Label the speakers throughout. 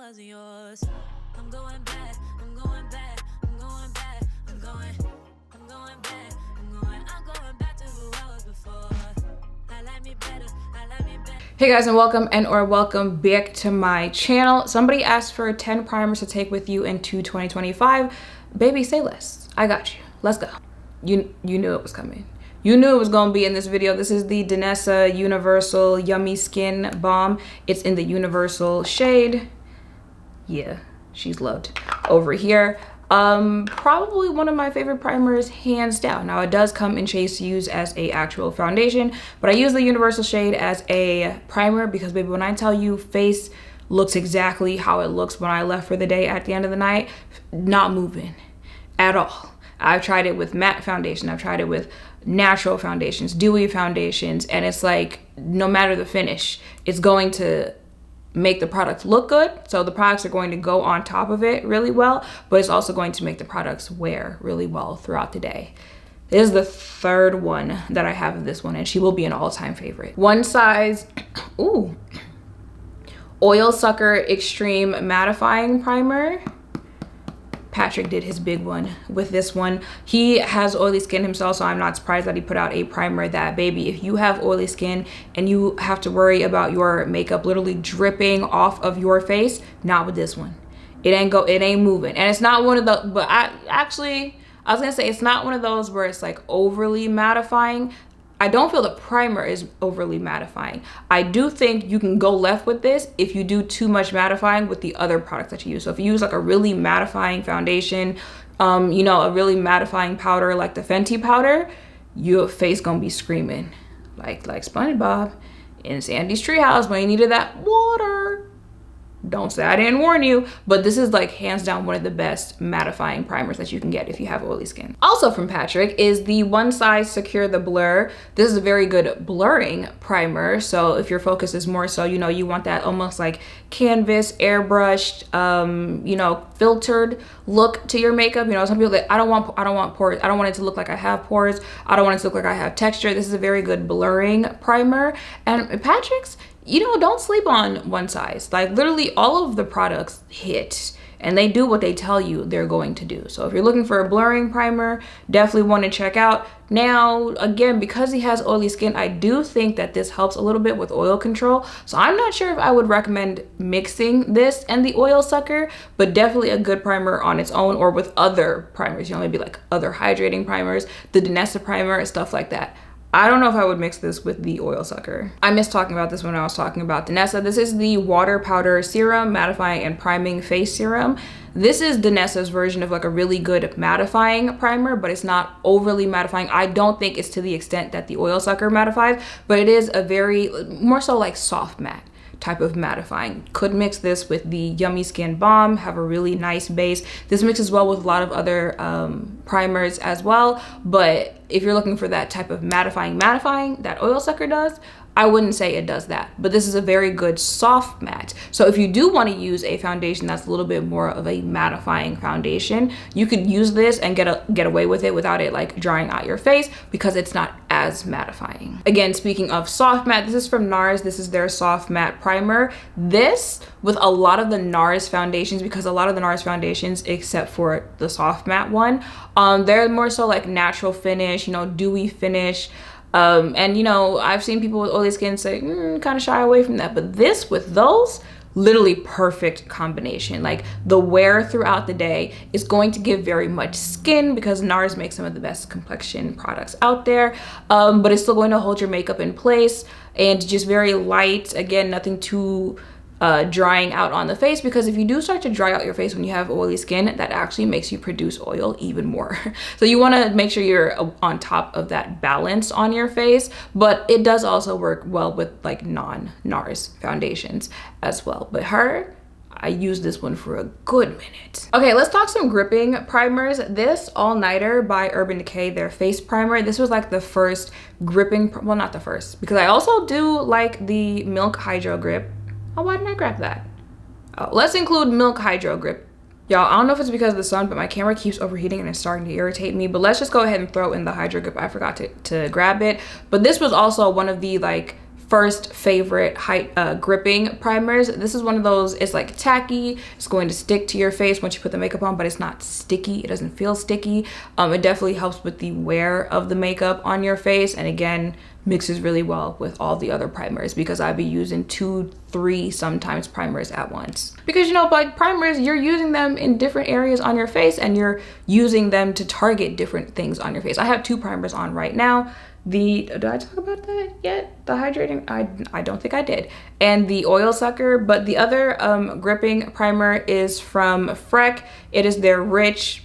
Speaker 1: wasn't yours. I'm going back, I'm going back, I'm going back, I'm going back, I'm going back to who I was before. I like me better, I like me better.
Speaker 2: Hey guys, and welcome back to my channel. Somebody asked for 10 primers to take with you into 2025. Baby, say less. I got you. Let's go. You knew it was coming. You knew it was gonna be in this video. This is the Danessa Universal Yummy Skin Balm. It's in the Universal shade. Yeah, she's loved over here. Probably one of my favorite primers, hands down. Now it does come in shades to use as a actual foundation, but I use the Universal shade as a primer because, baby, when I tell you face looks exactly how it looks when I left for the day at the end of the night, not moving at all. I've tried it with matte foundation, I've tried it with natural foundations, dewy foundations, and it's like no matter the finish, it's going to make the product look good. So the products are going to go on top of it really well, but it's also going to make the products wear really well throughout the day. This is the third one that I have of this one, and she will be an all-time favorite. One size, ooh, Oil Sucker Extreme Mattifying Primer. Patrick did his big one with this one. He has oily skin himself, so I'm not surprised that he put out a primer that, baby, if you have oily skin and you have to worry about your makeup literally dripping off of your face, not with this one. It ain't moving. And it's not one of the, but I was gonna say it's not one of those where it's like overly mattifying. I don't feel the primer is overly mattifying. I do think you can go left with this if you do too much mattifying with the other products that you use. So if you use like a really mattifying foundation, you know, a really mattifying powder like the Fenty powder, your face gonna be screaming like SpongeBob in Sandy's treehouse when he needed that water. Don't say I didn't warn you, but this is like hands down one of the best mattifying primers that you can get if you have oily skin. Also from Patrick is the One Size Secure the Blur. This is a very good blurring primer. So if your focus is more so, you know, you want that almost like canvas, airbrushed, you know, filtered look to your makeup. You know, some people that I don't want pores. I don't want it to look like I have pores. I don't want it to look like I have texture. This is a very good blurring primer. And Patrick's, you know, don't sleep on One Size. Like literally all of the products hit and they do what they tell you they're going to do. So if you're looking for a blurring primer, definitely want to check out. Now, again, because he has oily skin, I do think that this helps a little bit with oil control. So I'm not sure if I would recommend mixing this and the Oil Sucker, but definitely a good primer on its own or with other primers, you know, maybe like other hydrating primers, the Danessa primer, stuff like that. I don't know if I would mix this with the Oil Sucker. I missed talking about this when I was talking about Danessa. This is the Water Powder Serum, Mattifying and Priming Face Serum. This is Danessa's version of like a really good mattifying primer, but it's not overly mattifying. I don't think it's to the extent that the Oil Sucker mattifies, but it is a very, more so like soft matte type of mattifying. Could mix this with the Yummy Skin Balm, have a really nice base. This mixes well with a lot of other primers as well, but if you're looking for that type of mattifying that Oil Sucker does, I wouldn't say it does that, but this is a very good soft matte. So if you do want to use a foundation that's a little bit more of a mattifying foundation, you could use this and get away with it without it like drying out your face because it's not as mattifying. Again, speaking of soft matte, this is from NARS. This is their soft matte primer. This, with a lot of the NARS foundations, because a lot of the NARS foundations, except for the soft matte one, they're more so like natural finish, you know, dewy finish. And you know, I've seen people with oily skin say kind of shy away from that, but this with those, literally perfect combination. Like the wear throughout the day is going to give very much skin because NARS makes some of the best complexion products out there, but it's still going to hold your makeup in place and just very light. Again, nothing too drying out on the face, because if you do start to dry out your face when you have oily skin, that actually makes you produce oil even more. So you want to make sure you're on top of that balance on your face, but it does also work well with like non-NARS foundations as well. But I used this one for a good minute. Okay, let's talk some gripping primers. This All Nighter by Urban Decay, their face primer. This was like the first gripping, well, not the first, because I also do like the Milk Hydro Grip. Oh, why didn't I grab that? Oh, let's include Milk Hydro Grip. Y'all, I don't know if it's because of the sun, but my camera keeps overheating and it's starting to irritate me. But let's just go ahead and throw in the Hydro Grip. I forgot to grab it. But this was also one of the like first favorite gripping primers. This is one of those, it's like tacky, it's going to stick to your face once you put the makeup on, but it's not sticky, it doesn't feel sticky. It definitely helps with the wear of the makeup on your face, and again, mixes really well with all the other primers, because I'd be using 2, 3 sometimes primers at once. Because, you know, like primers, you're using them in different areas on your face, and you're using them to target different things on your face. I have 2 primers on right now. Did I talk about that yet? The hydrating, I don't think I did. And the oil sucker, but the other gripping primer is from Freck. It is their Rich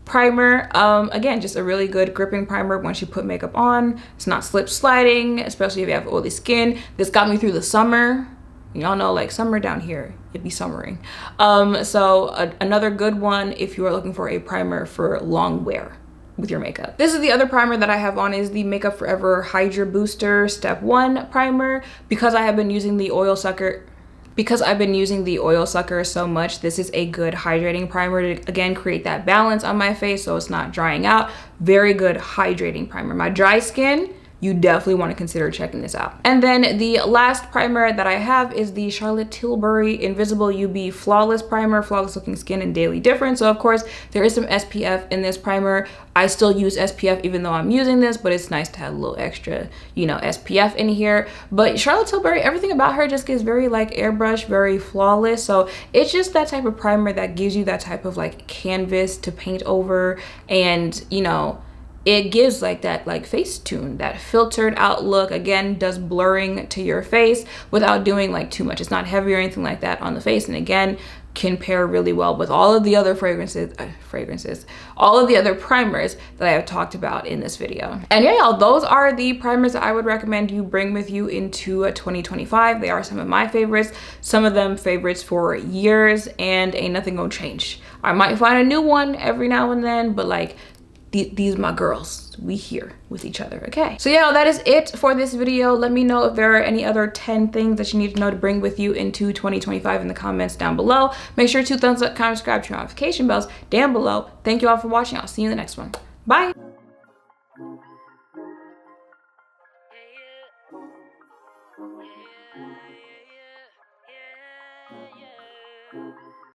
Speaker 2: primer. Again, just a really good gripping primer once you put makeup on. It's not slip sliding, especially if you have oily skin. This got me through the summer. Y'all know, like, summer down here, it'd be summering. Another good one if you are looking for a primer for long wear with your makeup. This is the other primer that I have on, is the Makeup Forever Hydra Booster Step 1 primer. Because I have been using the oil sucker so much, this is a good hydrating primer to, again, create that balance on my face so it's not drying out. Very good hydrating primer. My dry skin, you definitely want to consider checking this out. And then the last primer that I have is the Charlotte Tilbury Invisible UV Flawless Primer, Flawless Looking Skin and Daily Difference. So of course, there is some SPF in this primer. I still use SPF even though I'm using this, but it's nice to have a little extra, you know, SPF in here. But Charlotte Tilbury, everything about her just gives very like airbrush, very flawless. So it's just that type of primer that gives you that type of like canvas to paint over, and, you know, it gives like that like face tune, that filtered out look. Again, does blurring to your face without doing like too much. It's not heavy or anything like that on the face, and again, can pair really well with all of the other all of the other primers that I have talked about in this video. And yeah, y'all, those are the primers that I would recommend you bring with you into 2025. They are some of my favorites, some of them favorites for years, and ain't nothing gonna change. I might find a new one every now and then, but like, these my girls, we here with each other, okay? So yeah, that is it for this video. Let me know if there are any other 10 things that you need to know to bring with you into 2025 in the comments down below. Make sure to thumbs up, comment, subscribe, turn on notification bells down below. Thank you all for watching. I'll see you in the next one. Bye.